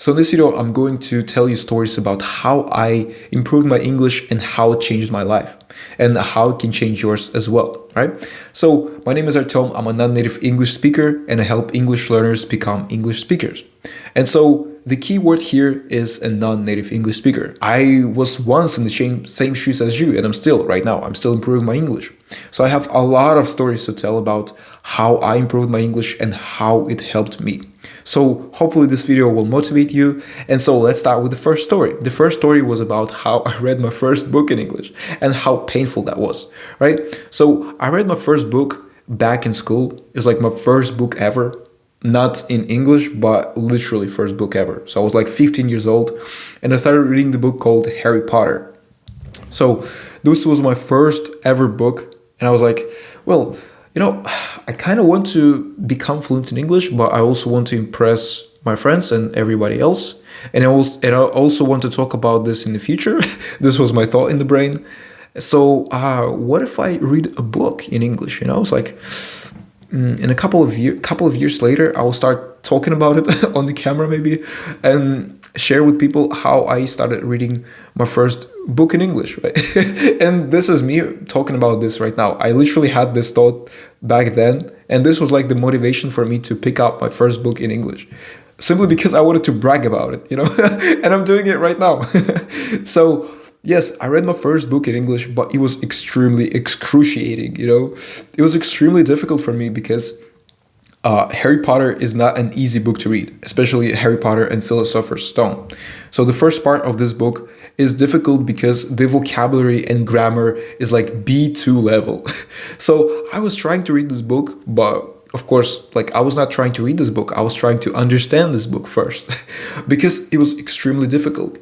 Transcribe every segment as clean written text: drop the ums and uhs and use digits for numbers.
So in this video, I'm going to tell you stories about how I improved my English and how it changed my life and how it can change yours as well, right? So my name is Artem. I'm a non-native English speaker and I help English learners become English speakers. And so the key word here is a non-native English speaker. I was once in the same shoes as you, and I'm still right now. I'm still improving my English. So I have a lot of stories to tell about how I improved my English and how it helped me. So hopefully this video will motivate you. And so let's start with the first story. The first story was about how I read my first book in English and how painful that was, right? So I read my first book back in school. It was like my first book ever. Not in English, but literally first book ever. So I was like 15 years old and I started reading the book called Harry Potter. So this was my first ever book. And I was like, well, I kind of want to become fluent in English, but I also want to impress my friends and everybody else. And I also want to talk about this in the future. This was my thought in the brain. So what if I read a book in English? I was like, in a couple of years later, I will start talking about it on the camera maybe and share with people how I started reading my first book in English, right? And this is me talking about this right now. I literally had this thought back then, and this was like the motivation for me to pick up my first book in English, simply because I wanted to brag about it, and I'm doing it right now. So yes, I read my first book in English, but it was extremely excruciating, It was extremely difficult for me because Harry Potter is not an easy book to read, especially Harry Potter and Philosopher's Stone. So the first part of this book is difficult because the vocabulary and grammar is like B2 level. So I was trying to read this book, but of course, I was not trying to read this book. I was trying to understand this book first because it was extremely difficult.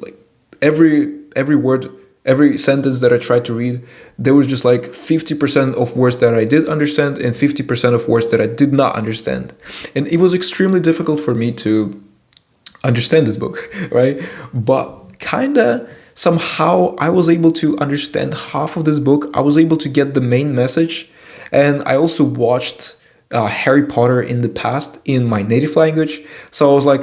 Every word, every sentence that I tried to read, there was just like 50% of words that I did understand and 50% of words that I did not understand. And it was extremely difficult for me to understand this book, right? But kinda somehow I was able to understand half of this book. I was able to get the main message. And I also watched Harry Potter in the past in my native language. So I was like,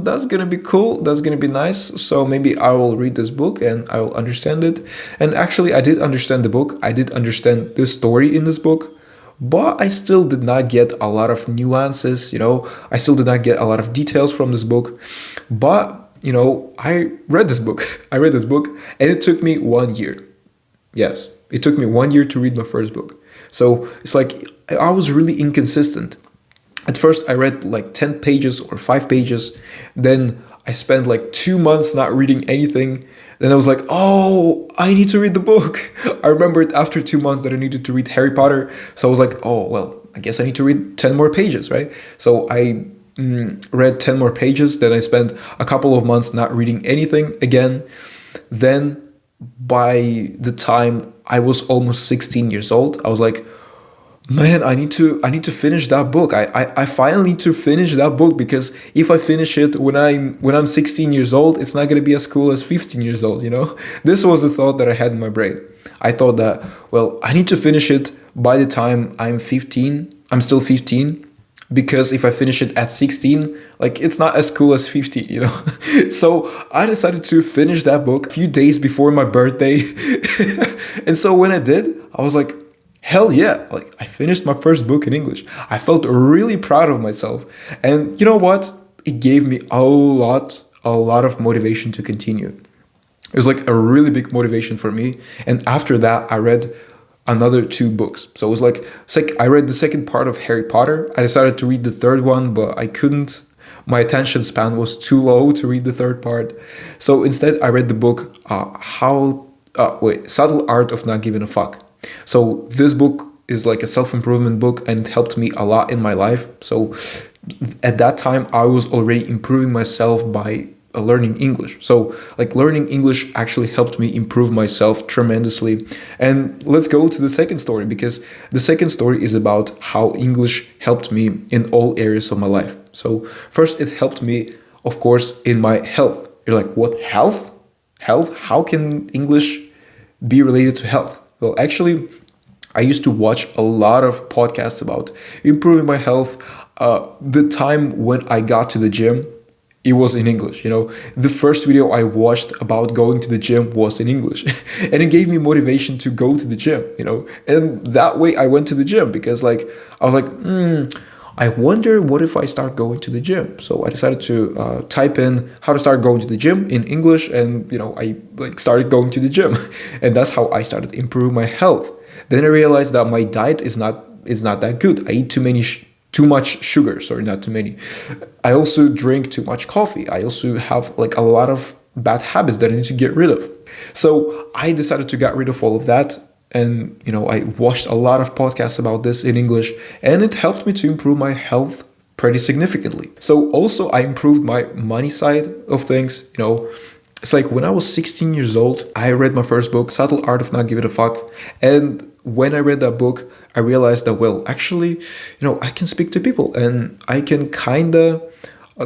that's gonna be cool. That's gonna be nice. So maybe I will read this book and I will understand it. And actually, I did understand the book. I did understand the story in this book, but I still did not get a lot of nuances. I still did not get a lot of details from this book. But I read this book. I read this book, and it took me 1 year. Yes, it took me 1 year to read my first book. So it's like I was really inconsistent. At first, I read like 10 pages or 5 pages. Then I spent like 2 months not reading anything. Then I was like, oh, I need to read the book. I remembered after 2 months that I needed to read Harry Potter. So I was like, oh, well, I guess I need to read 10 more pages, right? So I read 10 more pages. Then I spent a couple of months not reading anything again. Then by the time I was almost 16 years old, I was like, man, I need to finish that book. I finally need to finish that book, because if I finish it when I'm 16 years old, it's not gonna be as cool as 15 years old, This was the thought that I had in my brain. I thought that, well, I need to finish it by the time I'm 15. I'm still 15. Because if I finish it at 16, it's not as cool as 50, So I decided to finish that book a few days before my birthday. And so when I did, I was like, hell yeah, I finished my first book in English. I felt really proud of myself. And you know what? It gave me a lot of motivation to continue. It was like a really big motivation for me. And after that, I read another 2 books. So it was like I read the second part of Harry Potter. I decided to read the third one, but I couldn't. My attention span was too low to read the third part. So instead, I read the book, Subtle Art of Not Giving a Fuck. So this book is like a self-improvement book, and it helped me a lot in my life. So at that time, I was already improving myself by learning English. So learning English actually helped me improve myself tremendously. And let's go to the second story, because the second story is about how English helped me in all areas of my life. So first, it helped me, of course, in my health. You're like, what, health? Health? How can English be related to health? Well, actually, I used to watch a lot of podcasts about improving my health. The time when I got to the gym, it was in English. The first video I watched about going to the gym was in English, and it gave me motivation to go to the gym. And that way I went to the gym because like I was like, I wonder what if I start going to the gym. So I decided to type in how to start going to the gym in English, and I like started going to the gym, and that's how I started improving my health. Then I realized that my diet is not that good. I eat too much sugar. Sorry, not too many. I also drink too much coffee. I also have like a lot of bad habits that I need to get rid of. So I decided to get rid of all of that. And, I watched a lot of podcasts about this in English, and it helped me to improve my health pretty significantly. So also I improved my money side of things. It's like when I was 16 years old, I read my first book, Subtle Art of Not Giving a Fuck. And when I read that book, I realized that, well, actually, I can speak to people and I can kind of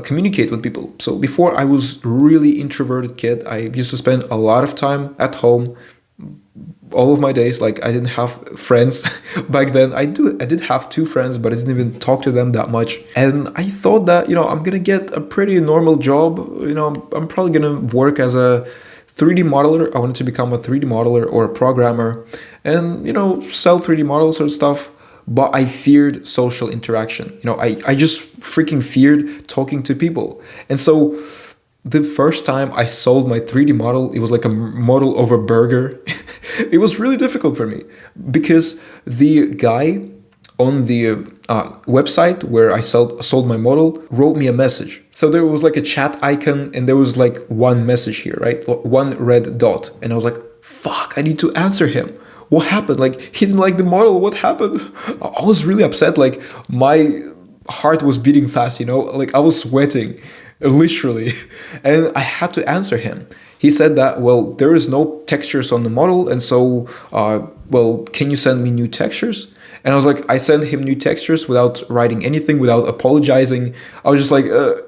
communicate with people. So before, I was really introverted kid. I used to spend a lot of time at home, all of my days. Like I didn't have friends back then. I did have 2 friends, but I didn't even talk to them that much. And I thought that, I'm gonna get a pretty normal job. I'm probably gonna work as a 3D modeler. I wanted to become a 3D modeler or a programmer and, sell 3D models or stuff. But I feared social interaction. I just freaking feared talking to people. And so the first time I sold my 3D model, it was like a model of a burger. It was really difficult for me because the guy on the website where I sold my model wrote me a message. So there was like a chat icon and there was like one message here, right? One red dot. And I was like, fuck, I need to answer him. What happened? Like, he didn't like the model. What happened? I was really upset. Like, my heart was beating fast, like I was sweating, literally. And I had to answer him. He said that, well, there is no textures on the model. And so, well, can you send me new textures? And I was like, I sent him new textures without writing anything, without apologizing. I was just like,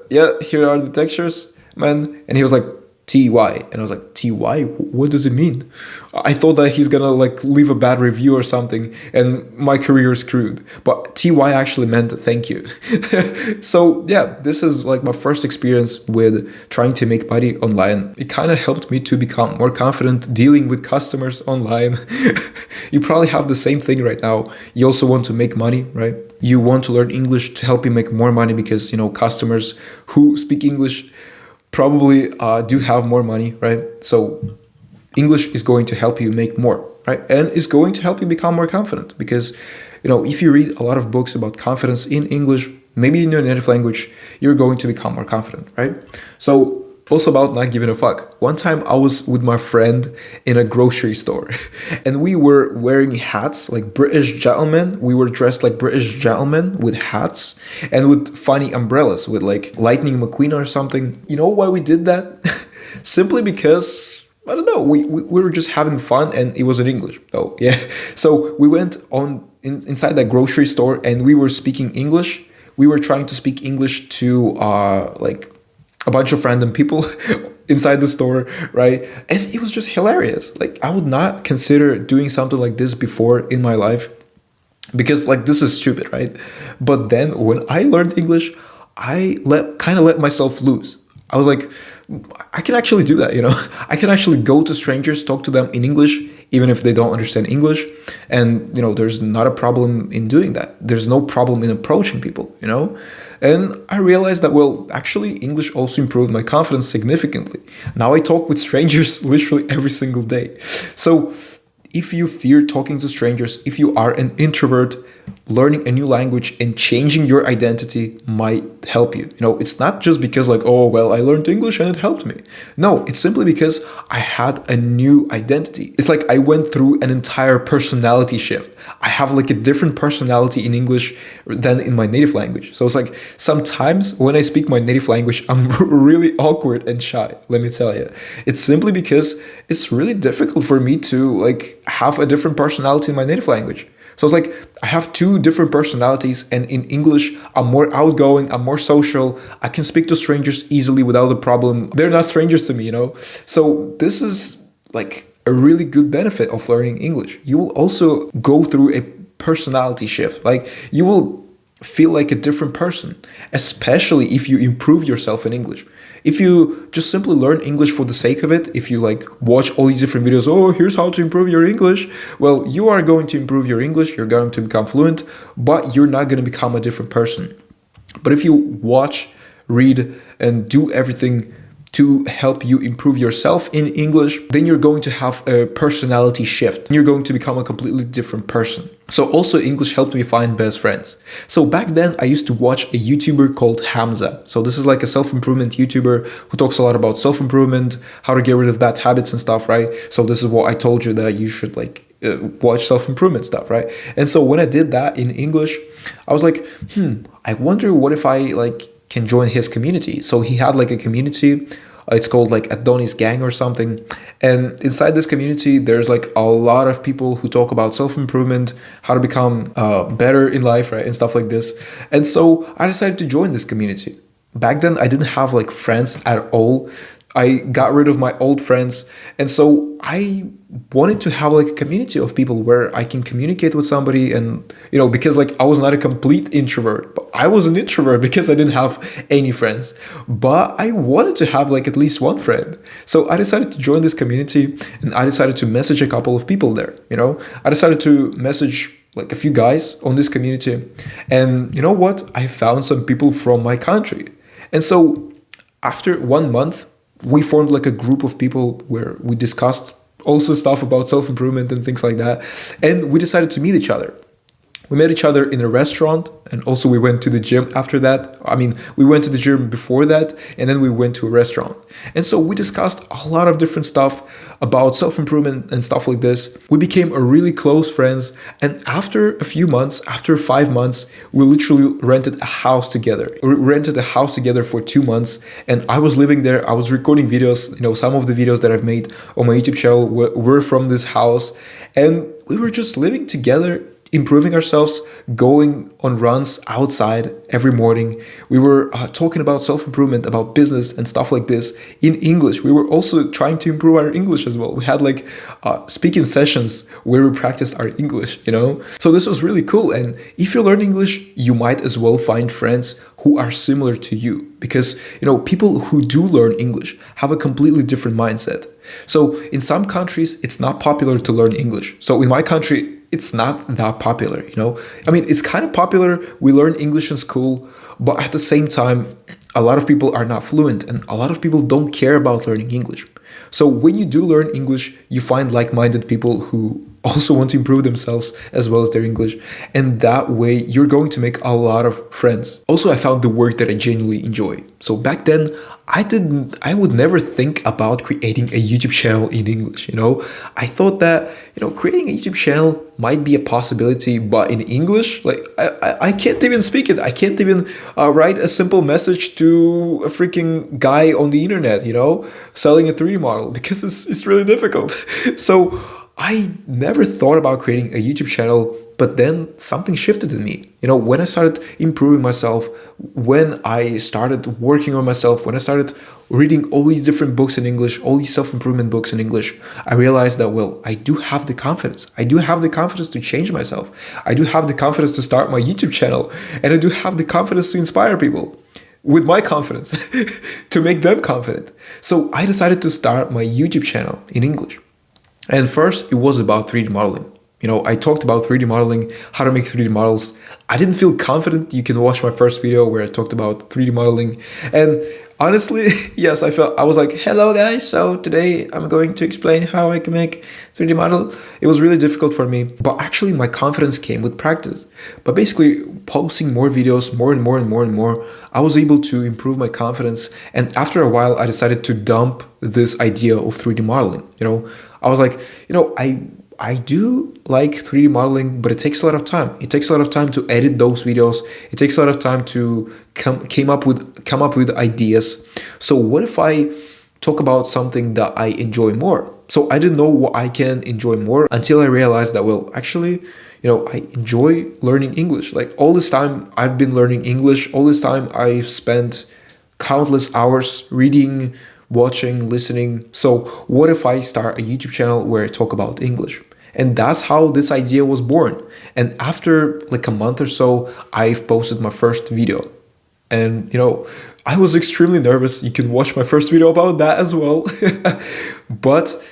yeah, here are the textures, man. And he was like, TY. And I was like, TY? What does it mean? I thought that he's gonna like leave a bad review or something and my career is screwed. But TY actually meant thank you. So yeah, this is like my first experience with trying to make money online. It kind of helped me to become more confident dealing with customers online. You probably have the same thing right now. You also want to make money, right? You want to learn English to help you make more money because, customers who speak English probably do have more money, right? So English is going to help you make more, right? And it's going to help you become more confident because, if you read a lot of books about confidence in English, maybe in your native language, you're going to become more confident, right? So also about not giving a fuck. One time I was with my friend in a grocery store and we were wearing hats like British gentlemen. We were dressed like British gentlemen with hats and with funny umbrellas with like Lightning McQueen or something. You know why we did that? Simply because, I don't know, we were just having fun and it was in English. Oh, yeah. So we went inside that grocery store and we were speaking English. We were trying to speak English to like a bunch of random people inside the store, right? And it was just hilarious. Like, I would not consider doing something like this before in my life because like this is stupid, right? But then when I learned English, I kind of let myself loose. I was like, I can actually do that, I can actually go to strangers, talk to them in English, even if they don't understand English. And, there's not a problem in doing that. There's no problem in approaching people, And I realized that, well, actually, English also improved my confidence significantly. Now I talk with strangers literally every single day. So if you fear talking to strangers, if you are an introvert, learning a new language and changing your identity might help you. It's not just because like, oh, well, I learned English and it helped me. No, it's simply because I had a new identity. It's like I went through an entire personality shift. I have like a different personality in English than in my native language. So it's like sometimes when I speak my native language, I'm really awkward and shy, let me tell you. It's simply because it's really difficult for me to like have a different personality in my native language. So it's like I have 2 different personalities, and in English, I'm more outgoing, I'm more social. I can speak to strangers easily without a problem. They're not strangers to me, So this is like a really good benefit of learning English. You will also go through a personality shift. Like you will feel like a different person, especially if you improve yourself in English. If you just simply learn English for the sake of it, if you like watch all these different videos, oh, here's how to improve your English, well, you are going to improve your English, you're going to become fluent, but you're not going to become a different person. But if you watch, read, and do everything to help you improve yourself in English, then you're going to have a personality shift. You're going to become a completely different person. So also English helped me find best friends. So back then I used to watch a YouTuber called Hamza. So this is like a self-improvement YouTuber who talks a lot about self-improvement, how to get rid of bad habits and stuff, right? So this is what I told you that you should like watch self-improvement stuff, right? And so when I did that in English, I was like, I wonder what if I like can join his community. So he had like a community, it's called like Adonis Gang or something. And inside this community, there's like a lot of people who talk about self-improvement, how to become better in life, right? And stuff like this. And so I decided to join this community. Back then, I didn't have like friends at all. I got rid of my old friends. And so I wanted to have like a community of people where I can communicate with somebody. And, you know, because like I was not a complete introvert, but I was an introvert because I didn't have any friends. But I wanted to have like at least one friend. So I decided to join this community and I decided to message a couple of people there. You know, I decided to message like a few guys on this community. And you know what? I found some people from my country. And so after 1 month, we formed like a group of people where we discussed also stuff about self-improvement and things like that. And we decided to meet each other. We met each other in a restaurant, and also we went to the gym after that. I mean, we went to the gym before that, and then we went to a restaurant. And so we discussed a lot of different stuff about self-improvement and stuff like this. We became a really close friends. And after a few months, after 5 months, we literally rented a house together. We rented a house together for 2 months. And I was living there. I was recording videos. You know, some of the videos that I've made on my YouTube channel were from this house. And we were just living together, improving ourselves, going on runs outside every morning. We were talking about self-improvement, about business and stuff like this in English. We were also trying to improve our English as well. We had like speaking sessions where we practiced our English, you know? So this was really cool. And if you learn English, you might as well find friends who are similar to you, because, you know, people who do learn English have a completely different mindset. So in some countries, it's not popular to learn English. So in my country, it's not that popular, you know? I mean, it's kind of popular. We learn English in school, but at the same time, a lot of people are not fluent and a lot of people don't care about learning English. So when you do learn English, you find like-minded people who also want to improve themselves as well as their English. And that way you're going to make a lot of friends. Also, I found the work that I genuinely enjoy. So back then, I would never think about creating a YouTube channel in English, you know? I thought that, you know, creating a YouTube channel might be a possibility, but in English, like I can't even speak it. I can't even write a simple message to a freaking guy on the internet, you know, selling a 3D model, because it's really difficult. So I never thought about creating a YouTube channel, but then something shifted in me. You know, when I started improving myself, when I started working on myself, when I started reading all these different books in English, all these self-improvement books in English, I realized that, well, I do have the confidence. I do have the confidence to change myself. I do have the confidence to start my YouTube channel. And I do have the confidence to inspire people with my confidence, to make them confident. So I decided to start my YouTube channel in English. And first, it was about 3D modeling. You know, I talked about 3D modeling, how to make 3D models. I didn't feel confident. You can watch my first video where I talked about 3D modeling. And honestly, yes, I was like, hello guys, so today I'm going to explain how I can make 3D model. It was really difficult for me, but actually my confidence came with practice. But basically, posting more videos, more and more and more and more, I was able to improve my confidence. And after a while, I decided to dump this idea of 3D modeling. You know, I was like, you know, I do like 3D modeling, but it takes a lot of time. It takes a lot of time to edit those videos. It takes a lot of time to come up with ideas. So what if I talk about something that I enjoy more? So I didn't know what I can enjoy more until I realized that, well, actually, you know, I enjoy learning English. Like all this time I've been learning English. All this time I've spent countless hours reading, watching, listening. So what if I start a YouTube channel where I talk about English? And that's how this idea was born. And after like a month or so, I've posted my first video. And, you know, I was extremely nervous. You can watch my first video about that as well. But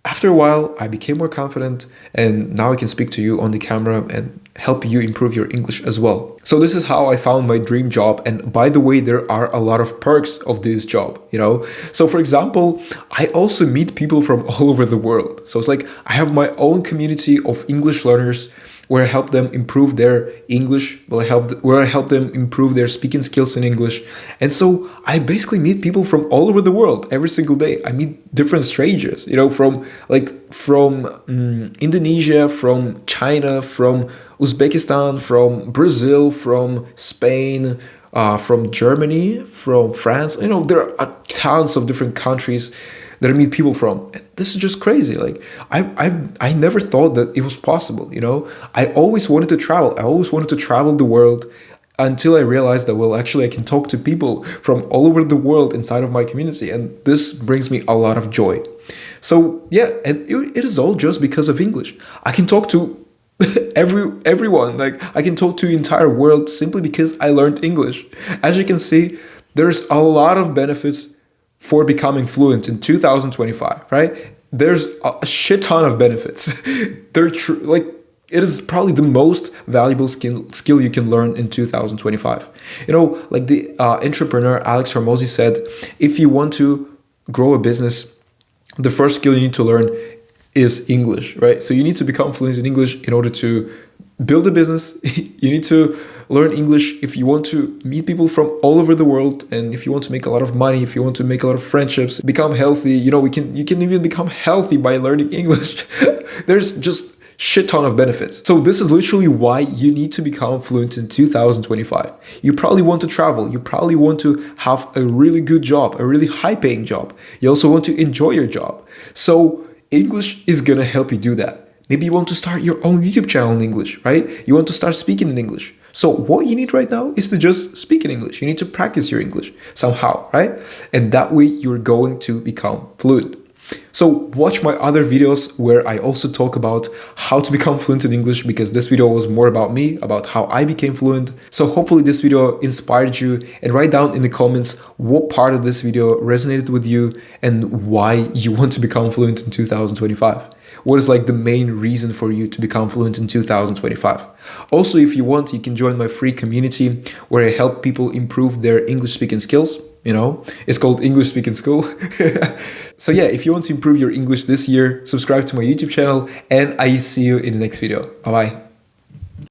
after a while, I became more confident, and now I can speak to you on the camera and help you improve your English as well. So this is how I found my dream job. And by the way, there are a lot of perks of this job, you know? So for example, I also meet people from all over the world. So it's like I have my own community of English learners where I help them improve their English, where I help them improve their speaking skills in English. And so I basically meet people from all over the world every single day. I meet different strangers, you know, from Indonesia, from China, from Uzbekistan, from Brazil, from Spain, from Germany, from France. You know, there are tons of different countries that I meet people from. This is just crazy. Like I never thought that it was possible, you know? I always wanted to travel. I always wanted to travel the world until I realized that, well, actually I can talk to people from all over the world inside of my community. And this brings me a lot of joy. So yeah, and it is all just because of English. I can talk to everyone. Like I can talk to the entire world simply because I learned English. As you can see, there's a lot of benefits for becoming fluent in 2025, right? There's a shit ton of benefits. Like it is probably the most valuable skill you can learn in 2025. You know, like the entrepreneur Alex Hormozy said, if you want to grow a business, the first skill you need to learn is English, right? So you need to become fluent in English in order to build a business. You need to learn English if you want to meet people from all over the world, and if you want to make a lot of money, if you want to make a lot of friendships, become healthy. You know, you can even become healthy by learning English. There's just shit ton of benefits. So this is literally why you need to become fluent in 2025. You probably want to travel. You probably want to have a really good job, a really high paying job. You also want to enjoy your job. So English is gonna help you do that. Maybe you want to start your own YouTube channel in English, right? You want to start speaking in English. So what you need right now is to just speak in English. You need to practice your English somehow, right? And that way you're going to become fluent. So watch my other videos where I also talk about how to become fluent in English, because this video was more about me, about how I became fluent. So hopefully this video inspired you, and write down in the comments what part of this video resonated with you and why you want to become fluent in 2025. What is like the main reason for you to become fluent in 2025? Also, if you want, you can join my free community where I help people improve their English speaking skills. You know, it's called English Speaking School. So yeah, if you want to improve your English this year, subscribe to my YouTube channel, and I see you in the next video. Bye bye.